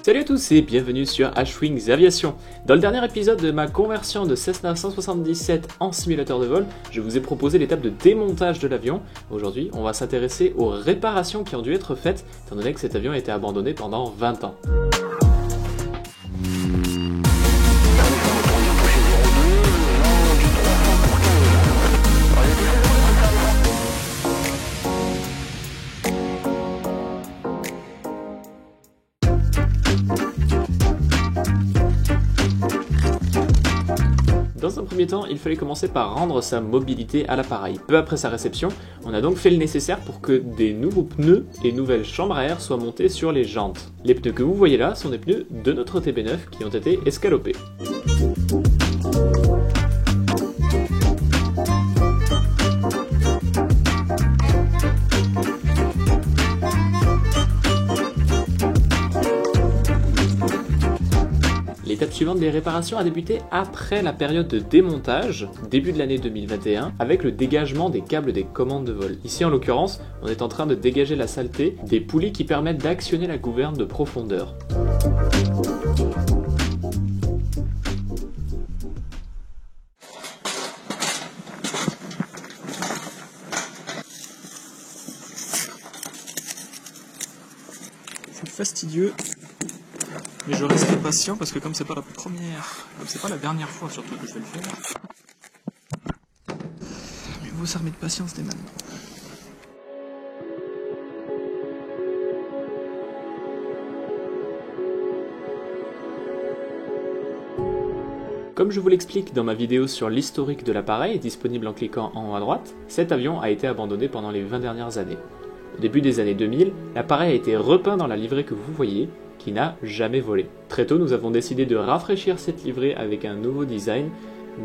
Salut à tous et bienvenue sur H-Wings Aviation. Dans le dernier épisode de ma conversion de Cessna 177 en simulateur de vol, je vous ai proposé l'étape de démontage de l'avion. Aujourd'hui, on va s'intéresser aux réparations qui ont dû être faites, étant donné que cet avion a été abandonné pendant 20 ans. Dans un premier temps, il fallait commencer par rendre sa mobilité à l'appareil. Peu après sa réception, on a donc fait le nécessaire pour que des nouveaux pneus et nouvelles chambres à air soient montés sur les jantes. Les pneus que vous voyez là sont des pneus de notre TB9 qui ont été escalopés. L'étape suivante des réparations a débuté après la période de démontage, début de l'année 2021, avec le dégagement des câbles des commandes de vol. Ici en l'occurrence, on est en train de dégager la saleté des poulies qui permettent d'actionner la gouverne de profondeur. C'est fastidieux. Mais je reste patient parce que comme c'est pas la dernière fois surtout que je vais le faire, mieux vaut s'armer de patience dès maintenant. Comme je vous l'explique dans ma vidéo sur l'historique de l'appareil, disponible en cliquant en haut à droite, cet avion a été abandonné pendant les 20 dernières années. Au début des années 2000, l'appareil a été repeint dans la livrée que vous voyez, qui n'a jamais volé. Très tôt, nous avons décidé de rafraîchir cette livrée avec un nouveau design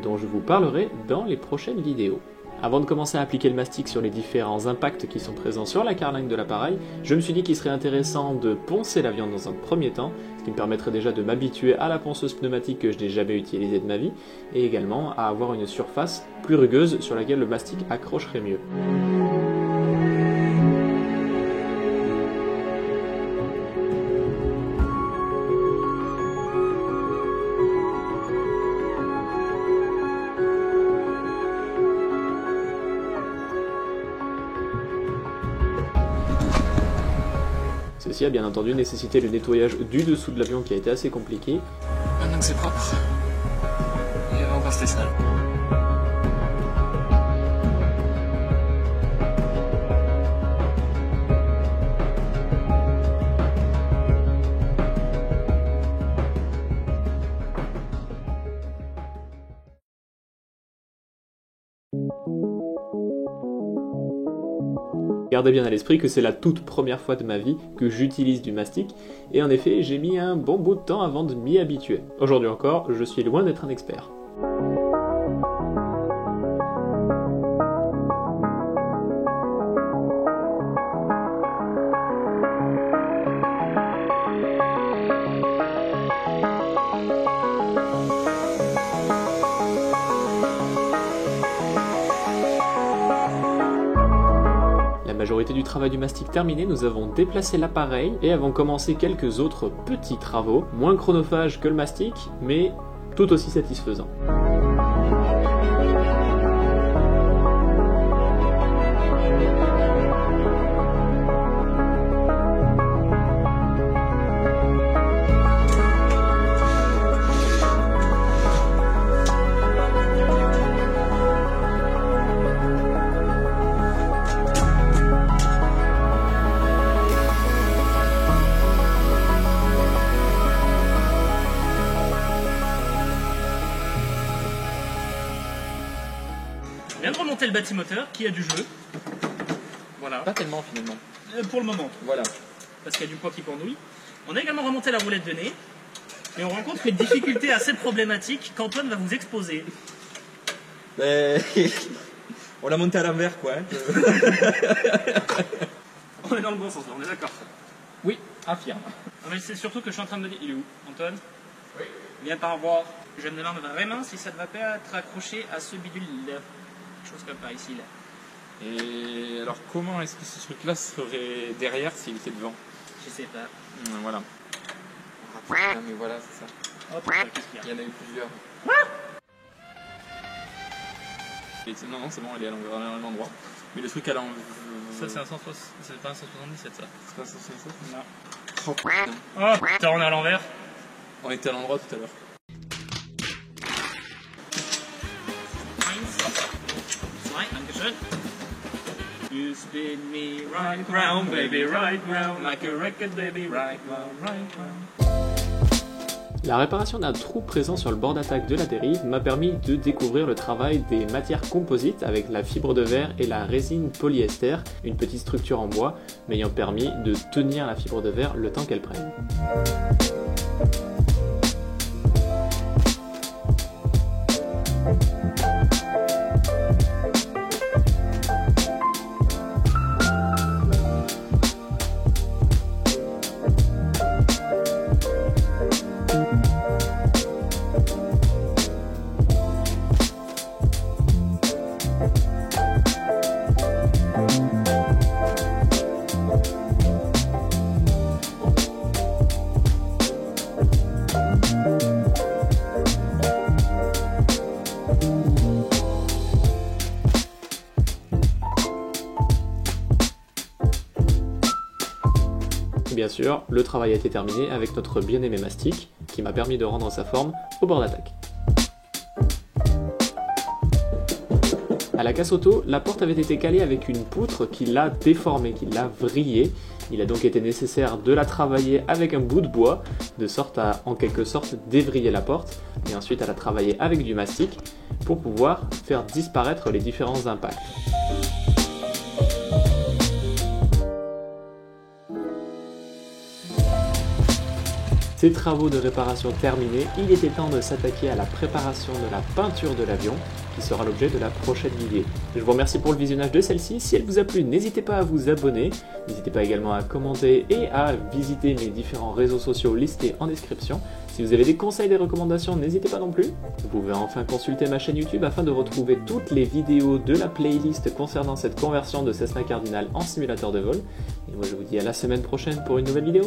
dont je vous parlerai dans les prochaines vidéos. Avant de commencer à appliquer le mastic sur les différents impacts qui sont présents sur la carlingue de l'appareil, je me suis dit qu'il serait intéressant de poncer l'avion dans un premier temps, ce qui me permettrait déjà de m'habituer à la ponceuse pneumatique que je n'ai jamais utilisée de ma vie, et également à avoir une surface plus rugueuse sur laquelle le mastic accrocherait mieux. Ceci a bien entendu nécessité le nettoyage du dessous de l'avion qui a été assez compliqué. Maintenant que c'est propre, et on va rester sale. Gardez bien à l'esprit que c'est la toute première fois de ma vie que j'utilise du mastic, et en effet j'ai mis un bon bout de temps avant de m'y habituer. Aujourd'hui encore, je suis loin d'être un expert. La majorité du travail du mastic terminé, nous avons déplacé l'appareil et avons commencé quelques autres petits travaux, moins chronophages que le mastic, mais tout aussi satisfaisants. Je viens de remonter le bâtimoteur qui a du jeu. Voilà. Pas tellement finalement. Pour le moment. Voilà. Parce qu'il y a du poids qui pendouille. On a également remonté la roulette de nez. Et on rencontre une difficulté assez problématique qu'Antoine va vous exposer. On l'a monté à l'envers quoi. On est dans le bon sens là, on est d'accord. Oui, affirme. Non, mais c'est surtout que je suis en train de me dire... Il est où, Antoine? Oui. Viens par voir. Je me demande vraiment si ça ne va pas être accroché à ce bidule là. Quelque chose comme par ici là. Et alors comment est-ce que ce truc-là serait derrière s'il était devant? Je sais pas. Voilà. Ah, mais voilà, c'est ça. Hop, qu'est-ce qu'il y a? Il y en a eu plusieurs. Non, c'est bon, elle est à l'envers, elle est à l'endroit. Mais le truc à l'envers. Ça, c'est un 160, c'est pas un 177, ça. C'est pas 167? Non. Oh putain. Oh putain, on est à l'envers. On était à l'endroit tout à l'heure. Dankeschön. You spin me right round, baby, right round, like a record, baby, right round, right round. La réparation d'un trou présent sur le bord d'attaque de la dérive m'a permis de découvrir le travail des matières composites avec la fibre de verre et la résine polyester, une petite structure en bois m'ayant permis de tenir la fibre de verre le temps qu'elle prenne. Bien sûr, le travail a été terminé avec notre bien-aimé mastic, qui m'a permis de rendre sa forme au bord d'attaque. À la casse auto, la porte avait été calée avec une poutre qui l'a déformée, qui l'a vrillée. Il a donc été nécessaire de la travailler avec un bout de bois, de sorte à, en quelque sorte, dévriller la porte, et ensuite à la travailler avec du mastic, pour pouvoir faire disparaître les différents impacts. Ces travaux de réparation terminés, il était temps de s'attaquer à la préparation de la peinture de l'avion, qui sera l'objet de la prochaine vidéo. Je vous remercie pour le visionnage de celle-ci. Si elle vous a plu, n'hésitez pas à vous abonner, n'hésitez pas également à commenter et à visiter mes différents réseaux sociaux listés en description. Si vous avez des conseils, des recommandations, n'hésitez pas non plus. Vous pouvez enfin consulter ma chaîne YouTube afin de retrouver toutes les vidéos de la playlist concernant cette conversion de Cessna Cardinal en simulateur de vol. Et moi je vous dis à la semaine prochaine pour une nouvelle vidéo.